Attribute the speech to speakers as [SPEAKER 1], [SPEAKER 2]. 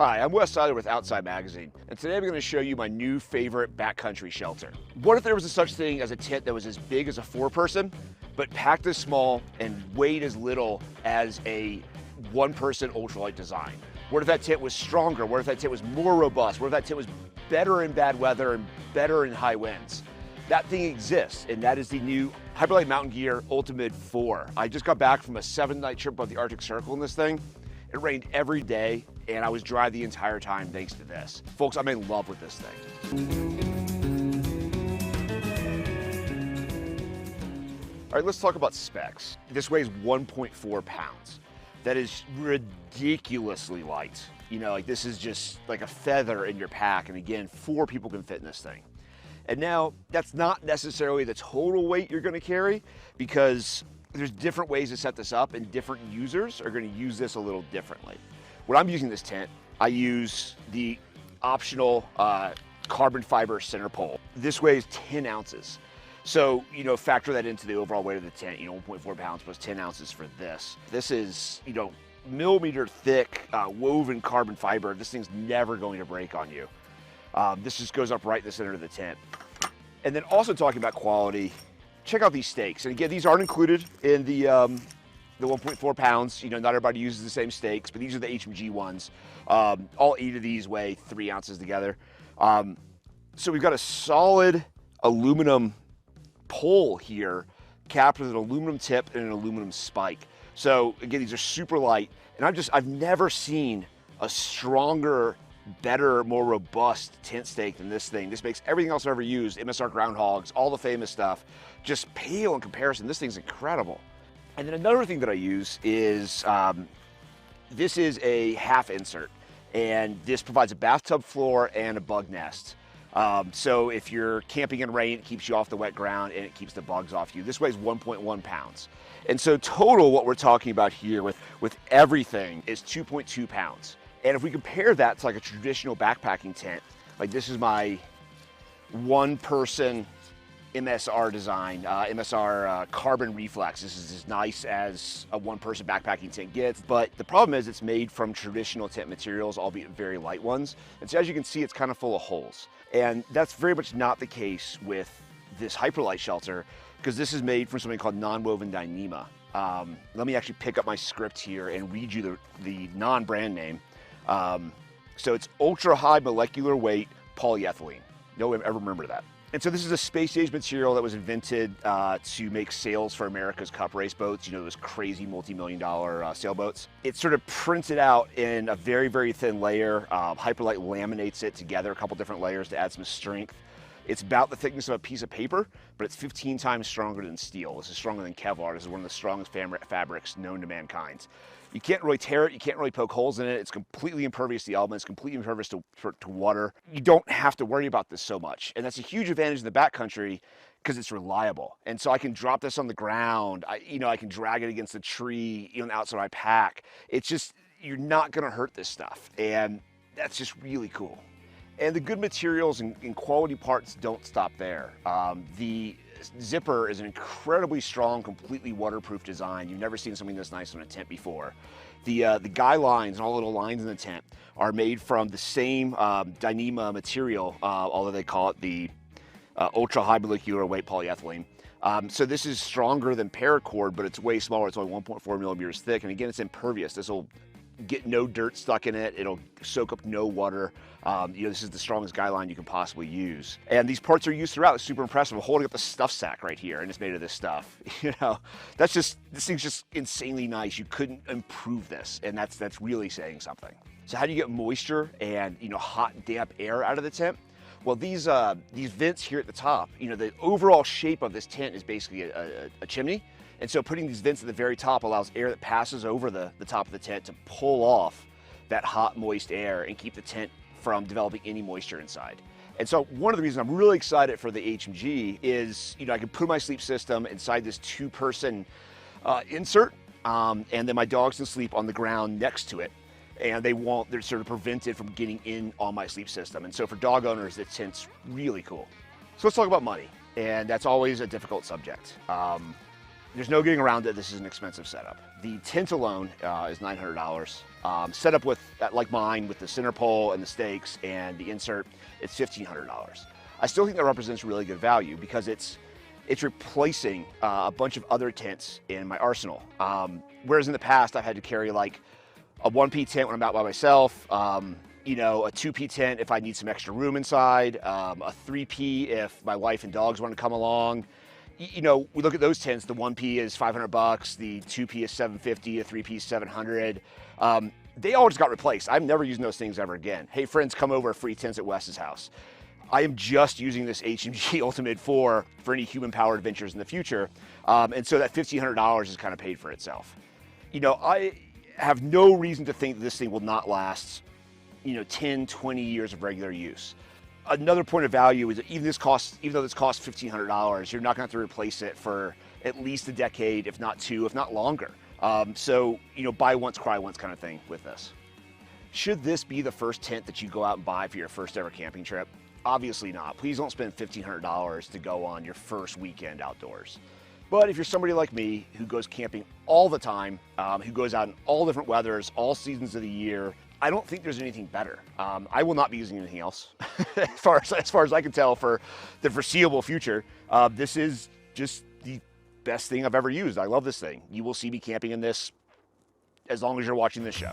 [SPEAKER 1] Hi, I'm Wes Seiler with Outside Magazine, and today I'm going to show you my new favorite backcountry shelter. What if there was a such thing as a tent that was as big as a 4-person, but packed as small and weighed as little as a 1-person ultralight design? What if that tent was stronger? What if that tent was more robust? What if that tent was better in bad weather and better in high winds? That thing exists, and that is the new Hyperlite Mountain Gear Ultimate 4. I just got back from a 7-night trip above the Arctic Circle in this thing. It rained every day, and I was dry the entire time thanks to this. Folks, I'm in love with this thing. All right, let's talk about specs. This weighs 1.4 pounds. That is ridiculously light. You know, like this is just like a feather in your pack, and again, 4 people can fit in this thing. And now, that's not necessarily the total weight you're gonna carry, because there's different ways to set this up, and different users are gonna use this a little differently. When I'm using this tent, I use the optional carbon fiber center pole. This weighs 10 ounces. So, you know, factor that into the overall weight of the tent, 1.4 pounds plus 10 ounces for this. This is, millimeter thick woven carbon fiber. This thing's never going to break on you. This just goes up right in the center of the tent. And then also talking about quality, check out these stakes. And again, these aren't included in the 1.4 pounds. Not everybody uses the same stakes, but these are the HMG ones. All 8 of these weigh 3 ounces together. So we've got a solid aluminum pole here, capped with an aluminum tip and an aluminum spike. So again, these are super light, and I've never seen a stronger, better, more robust tent stake than this thing. This makes everything else I've ever used, MSR groundhogs, all the famous stuff, just pale in comparison. This thing's incredible. And then another thing that I use is, this is a half insert, and this provides a bathtub floor and a bug nest. So if you're camping in rain, it keeps you off the wet ground and it keeps the bugs off you. This weighs 1.1 pounds. And so total, what we're talking about here with everything is 2.2 pounds. And if we compare that to like a traditional backpacking tent, like this is my 1-person MSR design, MSR carbon reflex. This is as nice as a 1-person backpacking tent gets, but the problem is it's made from traditional tent materials, albeit very light ones. And so as you can see, it's kind of full of holes. And that's very much not the case with this Hyperlite shelter, because this is made from something called non-woven Dyneema. Let me actually pick up my script here and read you the non-brand name. So it's ultra high molecular weight polyethylene. No one ever remember that. And so this is a space age material that was invented to make sails for America's Cup race boats, those crazy multi-million-dollar sailboats. It's sort of printed out in a very, very thin layer. Hyperlite laminates it together, a couple different layers to add some strength. It's about the thickness of a piece of paper, but it's 15 times stronger than steel. This is stronger than Kevlar. This is one of the strongest fabrics known to mankind. You can't really tear it, you can't really poke holes in it. It's completely impervious to the elements, completely impervious to water. You don't have to worry about this so much. And that's a huge advantage in the backcountry because it's reliable. And so I can drop this on the ground. I can drag it against a tree, outside my pack. It's just, you're not gonna hurt this stuff. And that's just really cool. And the good materials and quality parts don't stop there. The zipper is an incredibly strong, completely waterproof design. You've never seen something this nice on a tent before. The guy lines and all the little lines in the tent are made from the same Dyneema material, although they call it the ultra high molecular weight polyethylene. So this is stronger than paracord, but it's way smaller. It's only 1.4 millimeters thick. And again, it's impervious. This will get no dirt stuck in it. It'll soak up no water. This is the strongest guy line you can possibly use. And these parts are used throughout. It's super impressive. I'm holding up the stuff sack right here, and it's made of this stuff. This thing's just insanely nice. You couldn't improve this, and that's really saying something. So how do you get moisture and hot, damp air out of the tent? Well, these vents here at the top, the overall shape of this tent is basically a chimney. And so putting these vents at the very top allows air that passes over the top of the tent to pull off that hot, moist air and keep the tent from developing any moisture inside. And so one of the reasons I'm really excited for the HMG is, I can put my sleep system inside this 2-person insert, and then my dogs can sleep on the ground next to it. And they're sort of prevented from getting in on my sleep system. And so for dog owners, the tent's really cool. So let's talk about money. And that's always a difficult subject. There's no getting around it. This is an expensive setup. The tent alone is $900. Set up with, like mine, with the center pole and the stakes and the insert, it's $1,500. I still think that represents really good value because it's replacing a bunch of other tents in my arsenal. Whereas in the past, I've had to carry like a 1P tent when I'm out by myself, you know, a 2P tent if I need some extra room inside, a 3P if my wife and dogs want to come along. You know, we look at those tents, the 1P is $500, the 2P is $750, the 3P is $700. They all just got replaced. I'm never using those things ever again. Hey friends, come over, free tents at Wes's house. I am just using this HMG Ultimate 4 for any human-powered adventures in the future. And so that $1,500 is kind of paid for itself. You know, I have no reason to think that this thing will not last, you know, 10, 20 years of regular use. Another point of value is that even though this costs $1,500, you're not going to have to replace it for at least a decade, if not two, if not longer. So, you know, buy once, cry once kind of thing with this. Should this be the first tent that you go out and buy for your first ever camping trip? Obviously not. Please don't spend $1,500 to go on your first weekend outdoors. But if you're somebody like me who goes camping all the time, who goes out in all different weathers, all seasons of the year, I don't think there's anything better. I will not be using anything else as far as I can tell for the foreseeable future. This is just the best thing I've ever used. I love this thing. You will see me camping in this as long as you're watching this show.